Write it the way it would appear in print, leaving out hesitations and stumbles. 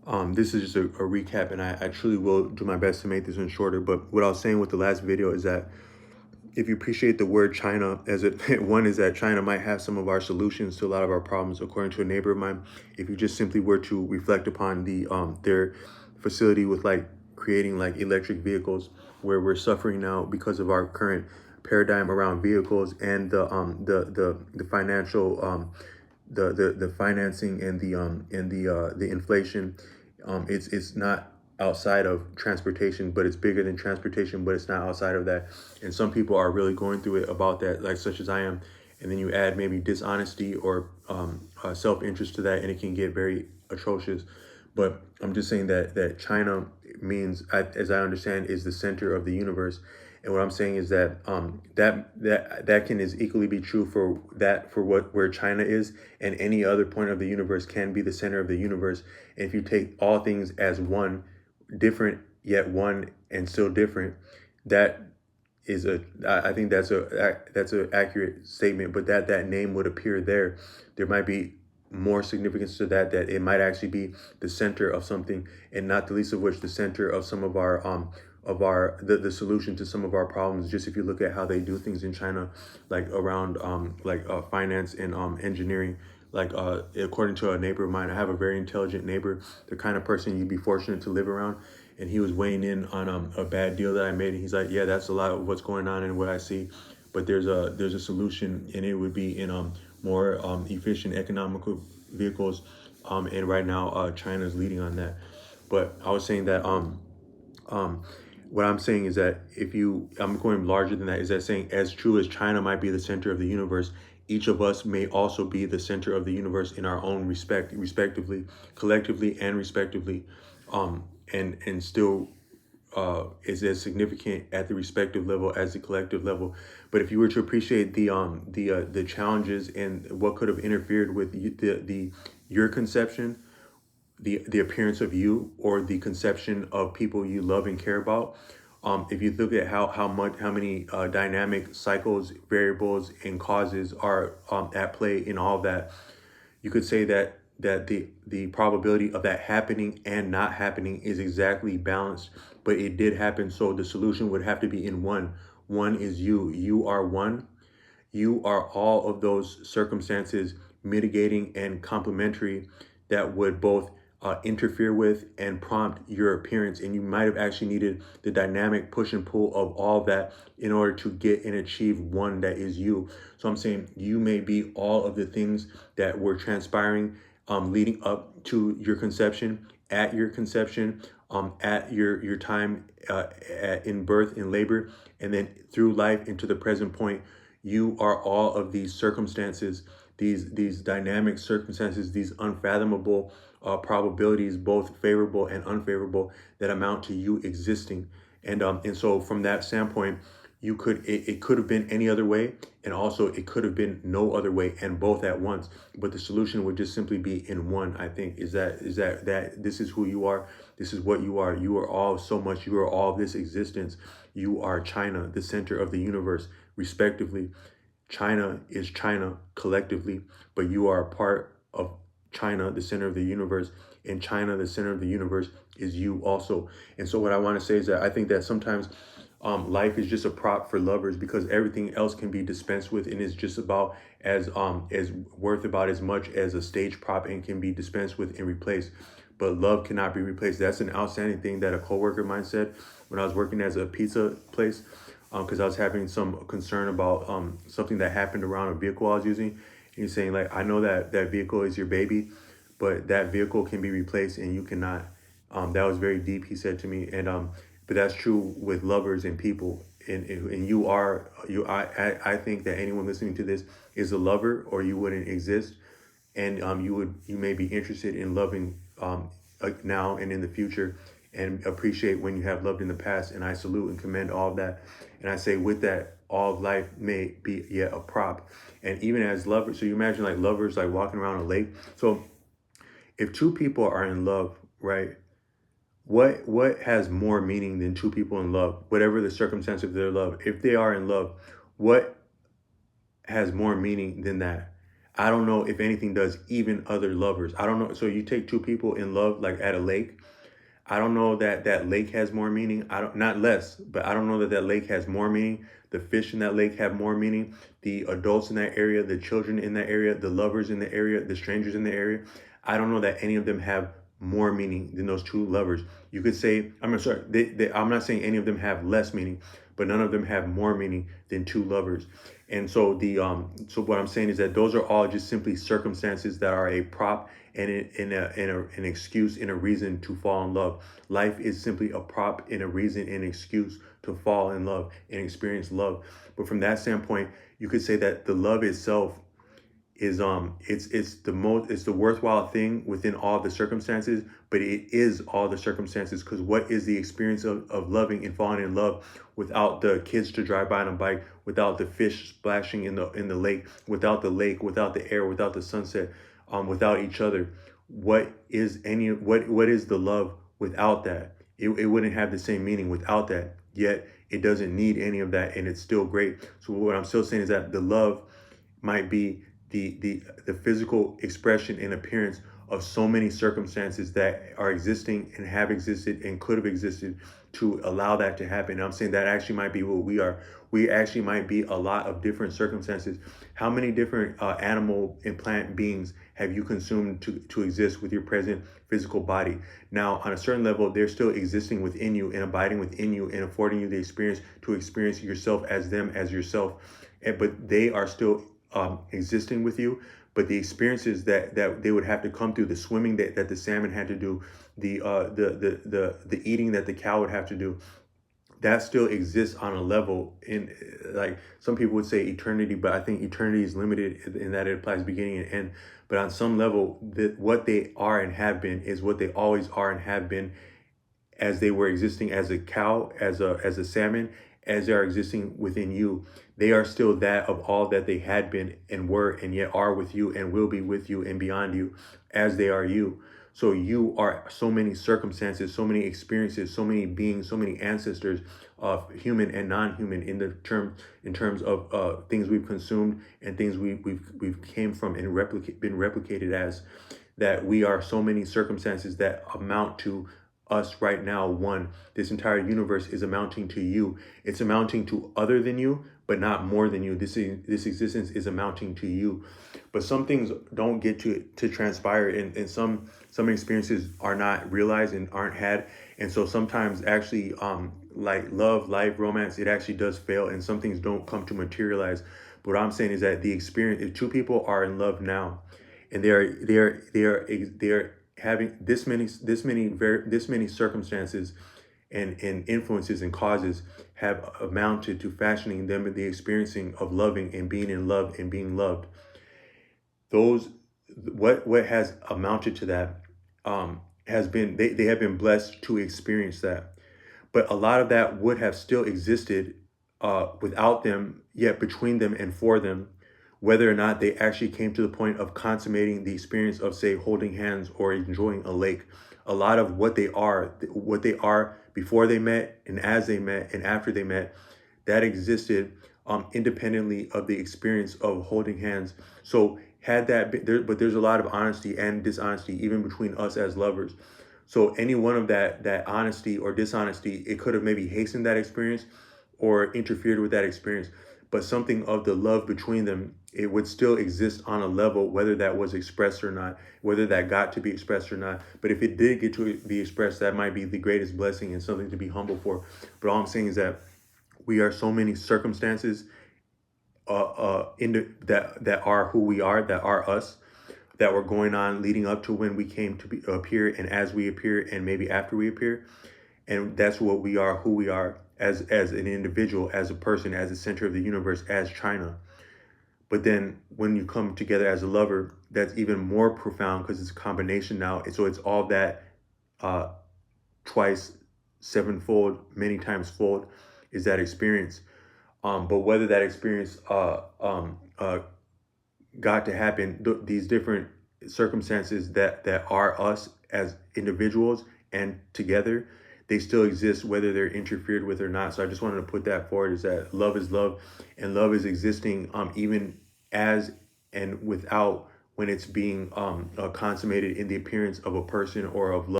This is just a recap, and I truly will do my best to make this one shorter. But what I was saying with the last video is that if you appreciate the word China, as it one is that China might have some of our solutions to a lot of our problems, according to a neighbor of mine. If you just simply were to reflect upon their facility with like creating like electric vehicles, where we're suffering now because of our current paradigm around vehicles and the financial the financing and the inflation. It's not outside of transportation, but it's bigger than transportation, but it's not outside of that. And some people are really going through it about that, like such as I am. And then you add maybe dishonesty or self-interest to that, and it can get very atrocious. But I'm just saying that China means, as I understand, is the center of the universe. And what I'm saying is that that can is equally be true for where China is, and any other point of the universe can be the center of the universe. And if you take all things as one, different yet one and still different, that is I think that's a accurate statement. But that name would appear there. There might be more significance to that it might actually be the center of something, and not the least of which the center of some of our the solution to some of our problems. Just if you look at how they do things in China, like around finance and engineering. Like according to a neighbor of mine, I have a very intelligent neighbor, the kind of person you'd be fortunate to live around. And he was weighing in on a bad deal that I made, and he's like, yeah, that's a lot of what's going on and what I see, but there's a solution, and it would be in more efficient economical vehicles, and right now China's leading on that. But I was saying that what I'm saying is that I'm going larger than that, is that saying as true as China might be the center of the universe, each of us may also be the center of the universe in our own respectively, collectively and respectively, and still is as significant at the respective level as the collective level. But if you were to appreciate the challenges and what could have interfered with your conception, the appearance of you, or the conception of people you love and care about, if you look at how many dynamic cycles, variables, and causes are at play in all of that, you could say that the probability of that happening and not happening is exactly balanced. But it did happen, so the solution would have to be in one. One is you. You are one. You are all of those circumstances mitigating and complementary that would both interfere with and prompt your appearance. And you might have actually needed the dynamic push and pull of all of that in order to get and achieve one that is you. So I'm saying you may be all of the things that were transpiring leading up to your conception, at your conception, at your time in birth, in labor, and then through life into the present point. You are all of these circumstances, these dynamic circumstances, these unfathomable probabilities, both favorable and unfavorable, that amount to you existing. And so from that standpoint, it could have been any other way, and also it could have been no other way, and both at once. But the solution would just simply be in one. I think is that this is who you are. This is what you are. You are all so much. You are all this existence. You are China, the center of the universe, respectively. China is China collectively, but you are a part of China, the center of the universe, and China, the center of the universe, is you also. And so what I want to say is that I think that sometimes life is just a prop for lovers, because everything else can be dispensed with, and is just about as worth about as much as a stage prop, and can be dispensed with and replaced. But love cannot be replaced. That's an outstanding thing that a coworker of mine said when I was working as a pizza place, because I was having some concern about something that happened around a vehicle I was using. And he's saying, like, I know that vehicle is your baby, but that vehicle can be replaced and you cannot. That was very deep, he said to me. And but that's true with lovers and people. And you are I think that anyone listening to this is a lover, or you wouldn't exist. And you may be interested in loving now and in the future, and appreciate when you have loved in the past. And I salute and commend all of that. And I say, with that, all of life may be yet a prop. And even as lovers, so you imagine like lovers like walking around a lake. So if two people are in love, right? What has more meaning than two people in love? Whatever the circumstance of their love, if they are in love, what has more meaning than that? I don't know if anything does even other lovers. I don't know. So you take two people in love, like at a lake. I don't know that that lake has more meaning. I don't, not less, but I don't know that that lake has more meaning. The fish in that lake have more meaning. The adults in that area, the children in that area, the lovers in the area, the strangers in the area. I don't know that any of them have more meaning than those two lovers. You could say, I'm sorry, I'm not saying any of them have less meaning, but none of them have more meaning than two lovers. And so so what I'm saying is that those are all just simply circumstances that are a prop and an excuse and a reason to fall in love. Life is simply a prop and a reason and excuse to fall in love and experience love. But from that standpoint, you could say that the love itself is it's the worthwhile thing within all the circumstances, but it is all the circumstances, because what is the experience of loving and falling in love without the kids to drive by on a bike, without the fish splashing in the lake, without the lake, without the air, without the sunset, without each other? What is the love without that? It wouldn't have the same meaning without that. Yet it doesn't need any of that, and it's still great. So what I'm still saying is that the love might be the physical expression and appearance of so many circumstances that are existing and have existed and could have existed to allow that to happen. And I'm saying that actually might be what we are. We actually might be a lot of different circumstances. How many different animal and plant beings have you consumed to exist with your present physical body? Now, on a certain level, they're still existing within you and abiding within you and affording you the experience to experience yourself as them, as yourself. But they are still existing with you. But the experiences that they would have to come through, the swimming that the salmon had to do, the eating that the cow would have to do, that still exists on a level in, like, some people would say eternity, but I think eternity is limited in that it applies beginning and end. But on some level, that what they are and have been is what they always are and have been, as they were existing as a cow, as a salmon, as they are existing within you. They are still that of all that they had been and were and yet are with you and will be with you and beyond you, as they are you. So you are so many circumstances, so many experiences, so many beings, so many ancestors of human and non-human in terms of things we've consumed and things we've came from and been replicated as. That we are so many circumstances that amount to us right now. One, this entire universe is amounting to you. It's amounting to other than you, but not more than you. This existence is amounting to you. But some things don't get to transpire, and some experiences are not realized and aren't had. And so sometimes actually like love, life, romance, it actually does fail, and some things don't come to materialize. But what I'm saying is that the experience, if two people are in love now, and they are having this many circumstances and influences and causes have amounted to fashioning them in the experiencing of loving and being in love and being loved. Those what has amounted to that has been, they have been blessed to experience that. But a lot of that would have still existed without them, yet between them and for them, whether or not they actually came to the point of consummating the experience of, say, holding hands or enjoying a lake. A lot of what they are before they met and as they met and after they met, that existed independently of the experience of holding hands. So had that been there, but there's a lot of honesty and dishonesty even between us as lovers. So any one of that honesty or dishonesty, it could have maybe hastened that experience or interfered with that experience. But something of the love between them, it would still exist on a level, whether that was expressed or not, whether that got to be expressed or not. But if it did get to be expressed, that might be the greatest blessing and something to be humble for. But all I'm saying is that we are so many circumstances that are who we are, that are us, that were going on leading up to when we came to appear, and as we appear, and maybe after we appear. And that's what we are, who we are as an individual, as a person, as the center of the universe, as China. But then when you come together as a lover, that's even more profound, because it's a combination now. And so it's all that twice, sevenfold, many times fold is that experience. But whether that experience got to happen, these different circumstances that are us as individuals and together, they still exist whether they're interfered with or not. So I just wanted to put that forward, is that love is love, and love is existing even as and without when it's being consummated in the appearance of a person or of love.